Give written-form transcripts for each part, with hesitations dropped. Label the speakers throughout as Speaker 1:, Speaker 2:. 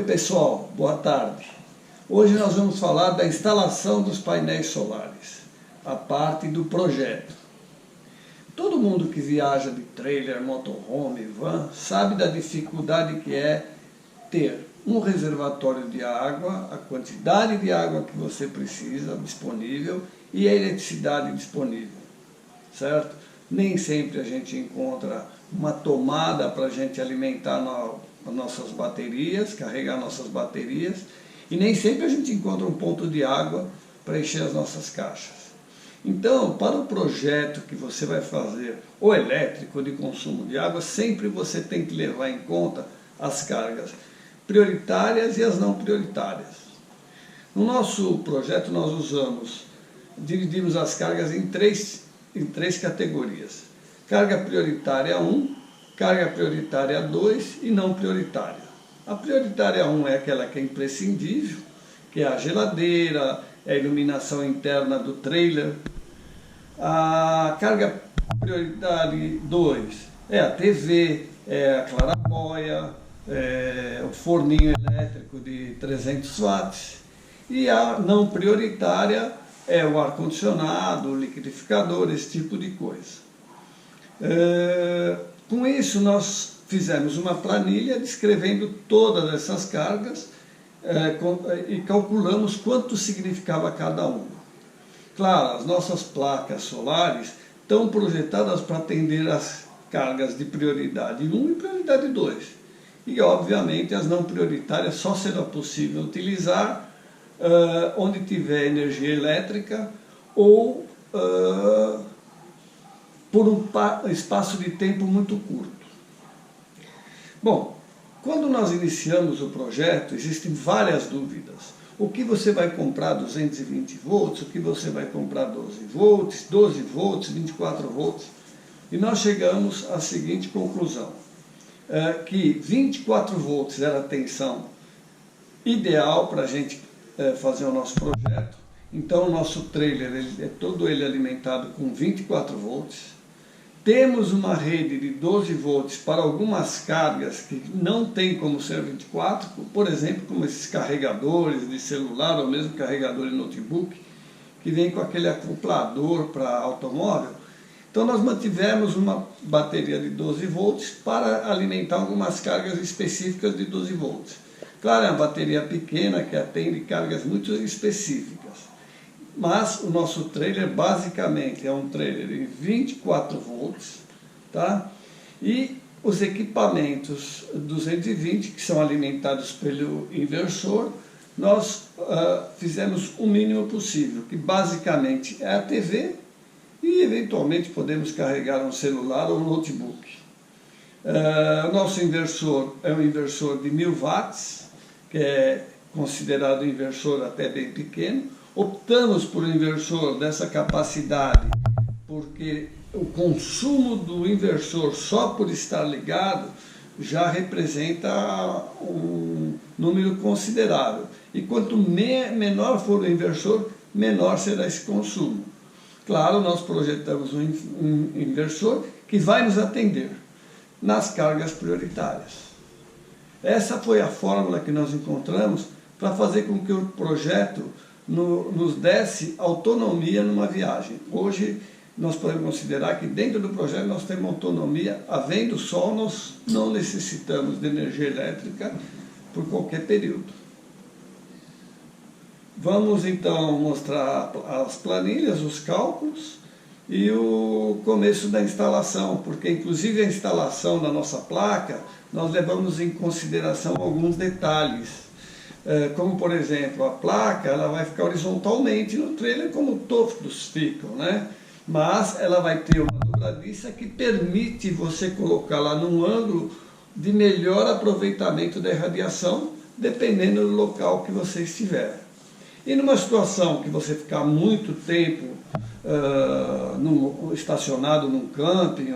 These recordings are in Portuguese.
Speaker 1: Oi pessoal, boa tarde. Hoje nós vamos falar da instalação dos painéis solares, a parte do projeto. Todo mundo que viaja de trailer, motorhome, van, sabe da dificuldade que é ter um reservatório de água, a quantidade de água que você precisa disponível e a eletricidade disponível, certo? Nem sempre a gente encontra uma tomada para a gente alimentar as nossas baterias, carregar nossas baterias, e nem sempre a gente encontra um ponto de água para encher as nossas caixas. Então, para o projeto que você vai fazer, ou elétrico, ou de consumo de água, sempre você tem que levar em conta as cargas prioritárias e as não prioritárias. No nosso projeto nós dividimos as cargas em três categorias. Carga prioritária 1, carga prioritária 2 e não prioritária. A prioritária 1 é aquela que é imprescindível, que é a geladeira, é a iluminação interna do trailer. A carga prioritária 2 é a TV, é a clarabóia, é o forninho elétrico de 300 watts. E a não prioritária é o ar-condicionado, o liquidificador, esse tipo de coisa. Com isso, nós fizemos uma planilha descrevendo todas essas cargas e calculamos quanto significava cada uma. Claro, as nossas placas solares estão projetadas para atender as cargas de prioridade 1 e prioridade 2. E, obviamente, as não prioritárias só será possível utilizar onde tiver energia elétrica ou por um espaço de tempo muito curto. Bom, quando nós iniciamos o projeto, existem várias dúvidas. O que você vai comprar 220 volts, o que você vai comprar 12 volts, 12 volts, 24 volts. E nós chegamos à seguinte conclusão, que 24 volts era a tensão ideal para a gente fazer o nosso projeto. Então o nosso trailer todo ele alimentado com 24 volts. Temos uma rede de 12 volts para algumas cargas que não tem como ser 24, por exemplo, como esses carregadores de celular ou mesmo carregador de notebook, que vem com aquele acoplador para automóvel. Então nós mantivemos uma bateria de 12 volts para alimentar algumas cargas específicas de 12 volts. Claro, é uma bateria pequena que atende cargas muito específicas. Mas o nosso trailer basicamente é um trailer de 24 volts, tá? E os equipamentos 220 que são alimentados pelo inversor, nós fizemos o mínimo possível, que basicamente é a TV e eventualmente podemos carregar um celular ou um notebook. Nosso inversor é um inversor de 1000 watts, que é considerado um inversor até bem pequeno. Optamos por um inversor dessa capacidade porque o consumo do inversor só por estar ligado já representa um número considerável. E quanto menor for o inversor, menor será esse consumo. Claro, nós projetamos um inversor que vai nos atender nas cargas prioritárias. Essa foi a fórmula que nós encontramos para fazer com que o projeto nos desse autonomia numa viagem. Hoje nós podemos considerar que dentro do projeto nós temos autonomia, havendo sol nós não necessitamos de energia elétrica por qualquer período. Vamos então mostrar as planilhas, os cálculos e o começo da instalação, porque inclusive a instalação da nossa placa nós levamos em consideração alguns detalhes. Como por exemplo, a placa ela vai ficar horizontalmente no trailer como todos ficam, né? Mas ela vai ter uma dobradiça que permite você colocar lá num ângulo de melhor aproveitamento da irradiação, dependendo do local que você estiver. E numa situação que você ficar muito tempo estacionado num camping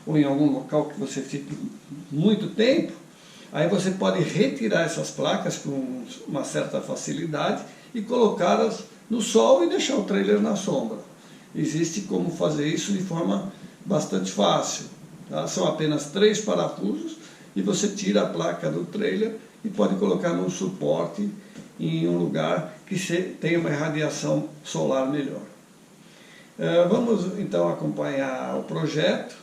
Speaker 1: ou em algum local que você fique muito tempo, aí você pode retirar essas placas com uma certa facilidade e colocá-las no sol e deixar o trailer na sombra. Existe como fazer isso de forma bastante fácil. Tá? São apenas 3 parafusos e você tira a placa do trailer e pode colocar num suporte em um lugar que tenha uma irradiação solar melhor. Vamos então acompanhar o projeto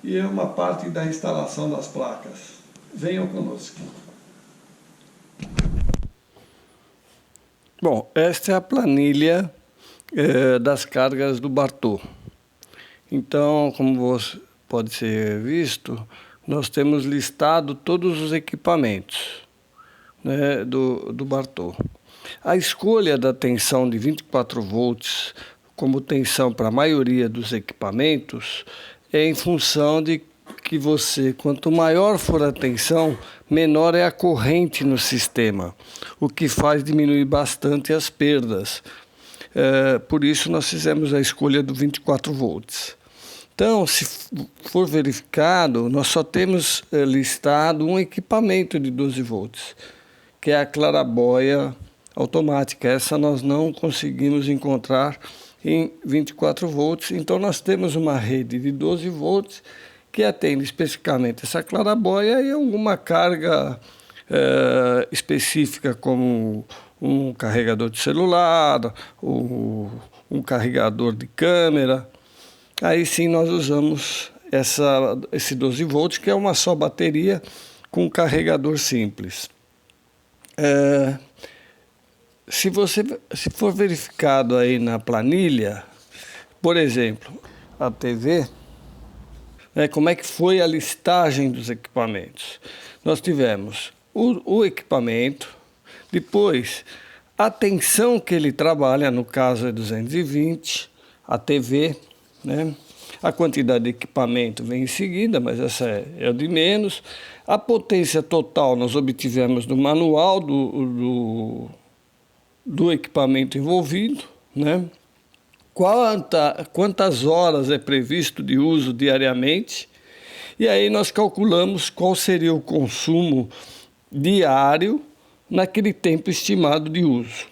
Speaker 1: e uma parte da instalação das placas. Venham conosco. Bom, esta é a planilha das cargas do Bartô. Então, como pode ser visto, nós temos listado todos os equipamentos, né, do Bartô. A escolha da tensão de 24 volts como tensão para a maioria dos equipamentos é em função de que quanto maior for a tensão, menor é a corrente no sistema, o que faz diminuir bastante as perdas. Por isso nós fizemos a escolha do 24 volts. Então, se for verificado, nós só temos listado um equipamento de 12 volts, que é a clarabóia automática. Essa nós não conseguimos encontrar em 24 volts. Então, nós temos uma rede de 12 volts que atende especificamente essa clarabóia e alguma carga específica, como um carregador de celular, um carregador de câmera. Aí sim nós usamos esse 12 volts, que é uma só bateria com um carregador simples. Se for verificado aí na planilha, por exemplo, a TV, como é que foi a listagem dos equipamentos? Nós tivemos o equipamento, depois a tensão que ele trabalha, no caso é 220, a TV, né? A quantidade de equipamento vem em seguida, mas essa é de menos. A potência total nós obtivemos do manual do equipamento envolvido, né? Quantas horas é previsto de uso diariamente, e aí nós calculamos qual seria o consumo diário naquele tempo estimado de uso.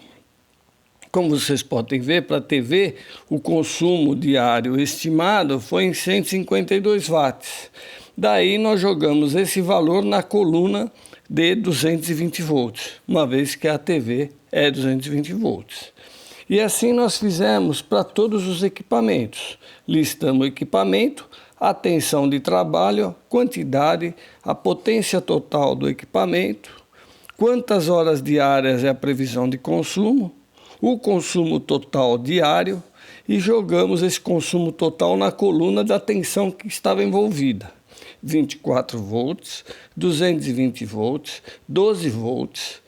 Speaker 1: Como vocês podem ver, para a TV, o consumo diário estimado foi em 152 watts. Daí nós jogamos esse valor na coluna de 220 volts, uma vez que a TV é 220 volts. E assim nós fizemos para todos os equipamentos. Listamos o equipamento, a tensão de trabalho, quantidade, a potência total do equipamento, quantas horas diárias é a previsão de consumo, o consumo total diário, e jogamos esse consumo total na coluna da tensão que estava envolvida. 24 volts, 220 volts, 12 volts,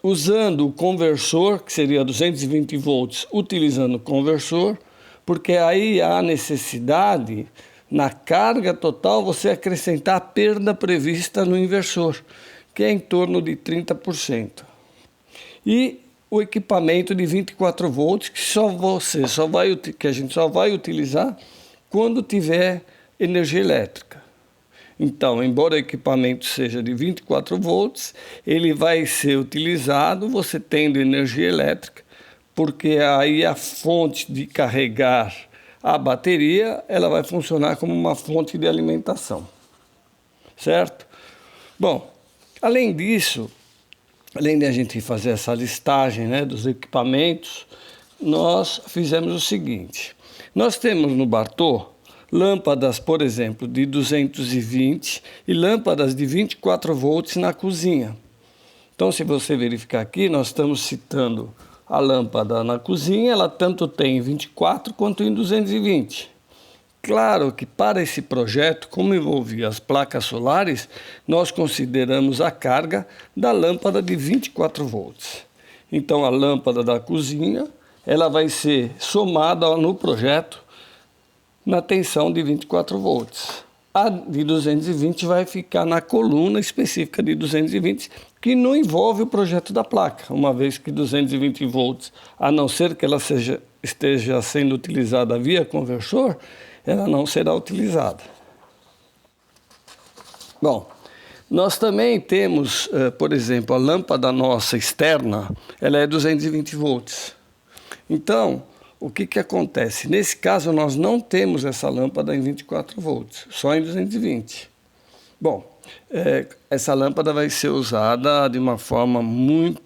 Speaker 1: usando o conversor, que seria 220 volts, utilizando o conversor, porque aí há necessidade, na carga total, você acrescentar a perda prevista no inversor, que é em torno de 30%. E o equipamento de 24 volts, que a gente só vai utilizar quando tiver energia elétrica. Então, embora o equipamento seja de 24 volts, ele vai ser utilizado você tendo energia elétrica, porque aí a fonte de carregar a bateria, ela vai funcionar como uma fonte de alimentação, certo? Bom, além disso, além de a gente fazer essa listagem, né, dos equipamentos, nós fizemos o seguinte: nós temos no Bartô lâmpadas, por exemplo, de 220 e lâmpadas de 24 volts na cozinha. Então, se você verificar aqui, nós estamos citando a lâmpada na cozinha, ela tanto tem em 24 quanto em 220. Claro que para esse projeto, como envolvia as placas solares, nós consideramos a carga da lâmpada de 24 volts. Então, a lâmpada da cozinha, ela vai ser somada no projeto na tensão de 24 volts. A de 220 vai ficar na coluna específica de 220, que não envolve o projeto da placa, uma vez que 220 volts, a não ser que ela esteja sendo utilizada via conversor, ela não será utilizada. Bom, nós também temos, por exemplo, a lâmpada nossa externa, ela é 220 volts. Então, o que acontece? Nesse caso, nós não temos essa lâmpada em 24 volts, só em 220. Bom,
Speaker 2: essa lâmpada vai ser usada de uma forma muito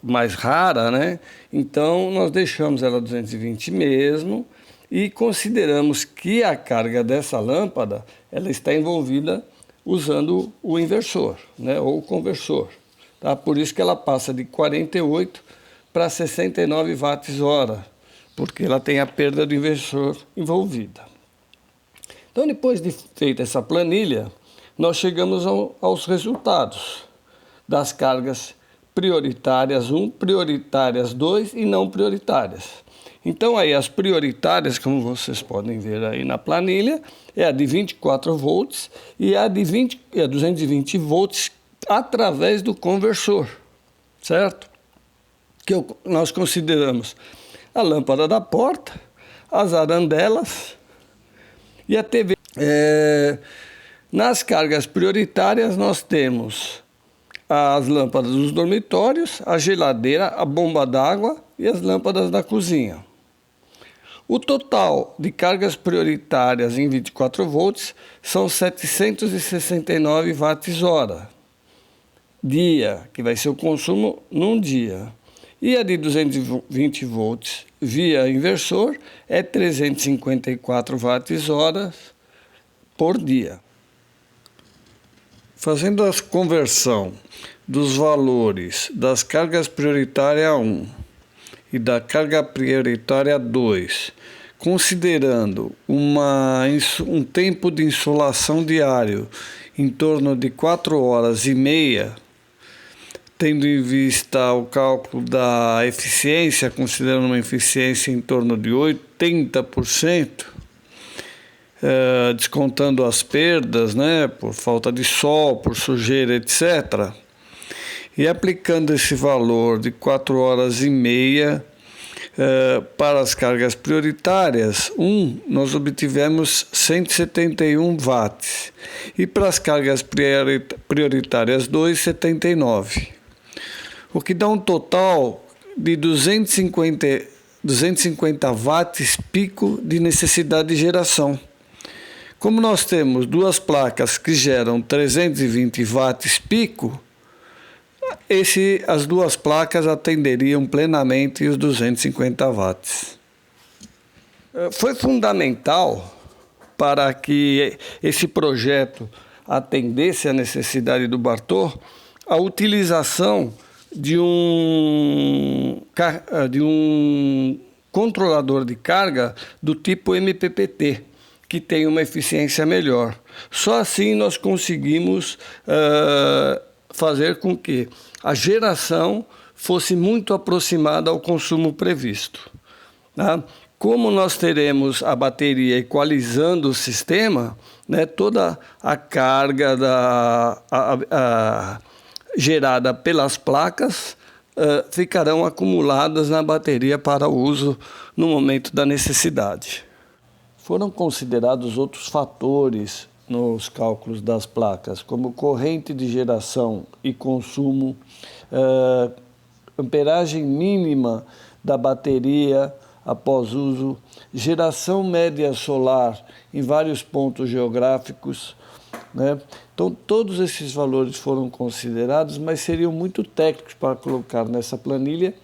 Speaker 2: mais rara, né? Então nós deixamos ela 220 mesmo e consideramos que a carga dessa lâmpada ela está envolvida usando o inversor, né? Ou o conversor, tá? Por isso que ela passa de 48 para 69 watts-hora, porque ela tem a perda do inversor envolvida. Então, depois de feita essa planilha, nós chegamos aos resultados das cargas prioritárias 1, prioritárias 2 e não prioritárias. Então, aí as prioritárias, como vocês podem ver aí na planilha, é a de 24 volts e a de 220 volts através do conversor, certo? Que nós consideramos a lâmpada da porta, as arandelas e a TV. Nas cargas prioritárias nós temos as lâmpadas dos dormitórios, a geladeira, a bomba d'água e as lâmpadas da cozinha. O total de cargas prioritárias em 24 volts são 769 watts-hora, dia, que vai ser o consumo num dia. E a de 220 volts via inversor é 354 watts-hora por dia. Fazendo a conversão dos valores das cargas prioritária 1 e da carga prioritária 2, considerando um tempo de insolação diário em torno de 4 horas e meia, tendo em vista o cálculo da eficiência, considerando uma eficiência em torno de 80%, descontando as perdas, né, por falta de sol, por sujeira, etc., e aplicando esse valor de 4 horas e meia para as cargas prioritárias 1, nós obtivemos 171 watts, e para as cargas prioritárias 2, 79. O que dá um total de 250 watts pico de necessidade de geração. Como nós temos duas placas que geram 320 watts pico, as duas placas atenderiam plenamente os 250 watts. Foi fundamental para que esse projeto atendesse à necessidade do Bartô a utilização de um controlador de carga do tipo MPPT, que tem uma eficiência melhor. Só assim nós conseguimos fazer com que a geração fosse muito aproximada ao consumo previsto, tá? Como nós teremos a bateria equalizando o sistema, né, toda a carga gerada pelas placas ficarão acumuladas na bateria para uso no momento da necessidade. Foram considerados outros fatores nos cálculos das placas, como corrente de geração e consumo, amperagem mínima da bateria após uso, geração média solar em vários pontos geográficos, né? Então todos esses valores foram considerados, mas seriam muito técnicos para colocar nessa planilha,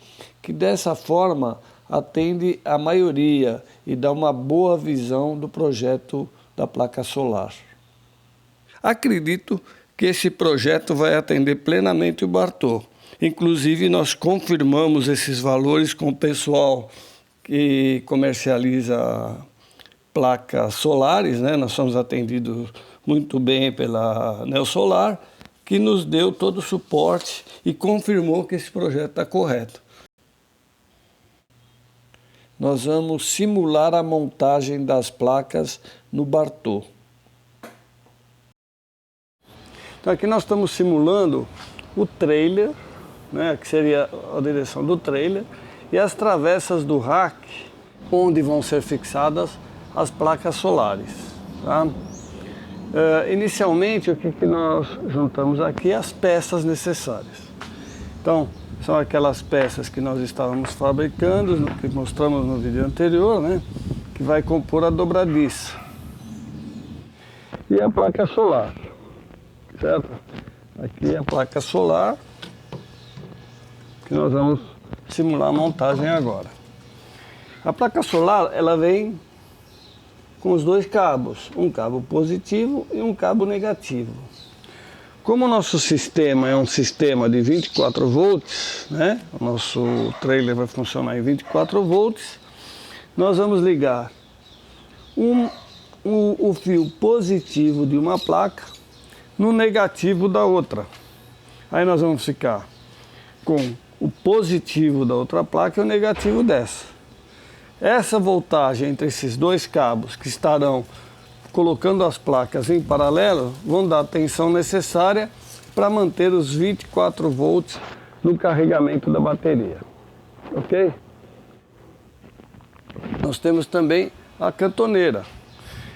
Speaker 2: que dessa forma atende a maioria e dá uma boa visão do projeto da placa solar. Acredito que esse projeto vai atender plenamente o Bartô. Inclusive, nós confirmamos esses valores com o pessoal que comercializa placas solares, né? Nós somos atendidos muito bem pela Neosolar, que nos deu todo o suporte e confirmou que esse projeto está correto. Nós vamos simular a montagem das placas no Bartô. Então aqui nós estamos simulando o trailer, né, que seria a direção do trailer, e as travessas do rack, onde vão ser fixadas as placas solares, tá? Inicialmente, o que nós juntamos aqui? As peças necessárias. Então, são aquelas peças que nós estávamos fabricando, que mostramos no vídeo anterior, né, que vai compor a dobradiça. e a placa solar, certo? Aqui é a placa solar, que nós vamos simular a montagem agora. A placa solar, ela vem com os dois cabos, um cabo positivo e um cabo negativo. Como o nosso sistema é um sistema de 24 volts, né? O nosso trailer vai funcionar em 24 volts, nós vamos ligar o fio positivo de uma placa no negativo da outra. Aí nós vamos ficar com o positivo da outra placa e o negativo dessa. Essa voltagem entre esses dois cabos que estarão colocando as placas em paralelo vão dar a tensão necessária para manter os 24 volts no carregamento da bateria. Ok? Nós temos também a cantoneira.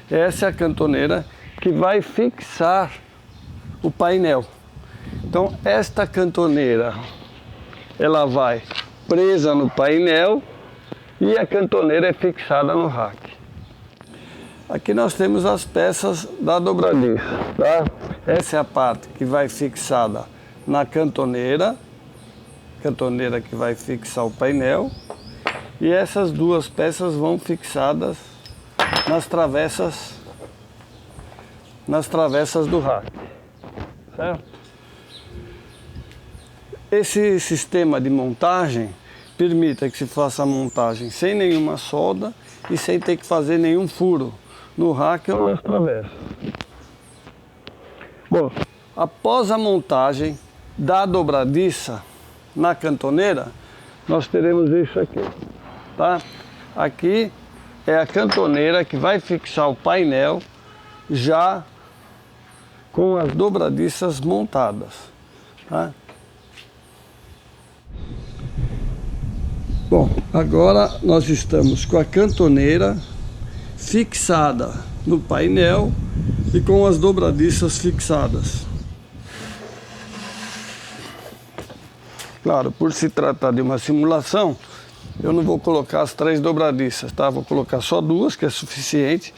Speaker 2: Essa é a cantoneira que vai fixar o painel. Então esta cantoneira, ela vai presa no painel e a cantoneira é fixada no rack. Aqui nós temos as peças da dobradiça, tá? Essa é a parte que vai fixada na cantoneira que vai fixar o painel, e essas duas peças vão fixadas nas travessas do rack, certo? Esse sistema de montagem permite que se faça a montagem sem nenhuma solda e sem ter que fazer nenhum furo no rack ou nas travessas. Bom, após a montagem da dobradiça na cantoneira, nós teremos isso aqui, tá? Aqui é a cantoneira que vai fixar o painel já com as dobradiças montadas, tá? Bom, agora nós estamos com a cantoneira fixada no painel e com as dobradiças fixadas. Claro, por se tratar de uma simulação, eu não vou colocar as 3 dobradiças, tá? Vou colocar só 2, que é suficiente.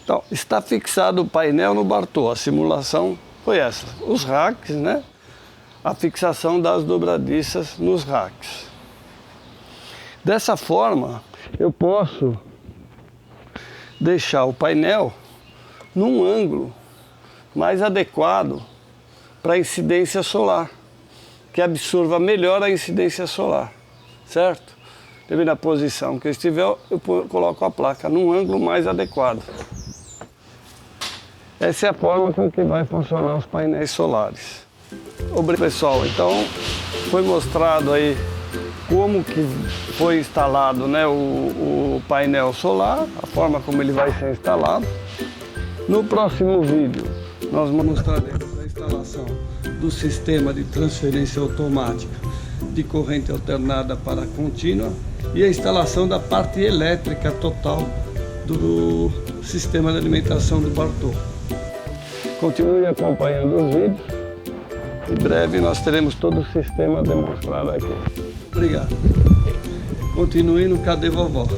Speaker 2: Então, está fixado o painel no Bartô. A simulação foi essa. Os racks, né? A fixação das dobradiças nos racks. Dessa forma, eu posso deixar o painel num ângulo mais adequado para a incidência solar, que absorva melhor a incidência solar, certo? Devido à posição que eu estiver, eu coloco a placa num ângulo mais adequado. Essa é a forma com que vai funcionar os painéis solares. Obrigado, pessoal. Então, foi mostrado aí como que foi instalado, né, o painel solar, a forma como ele vai ser instalado. No próximo vídeo, nós mostraremos a instalação do sistema de transferência automática de corrente alternada para contínua e a instalação da parte elétrica total do sistema de alimentação do Bartô. Continue acompanhando os vídeos. Em breve nós teremos todo o sistema demonstrado aqui. Obrigado. Continue no Cadê Vovó?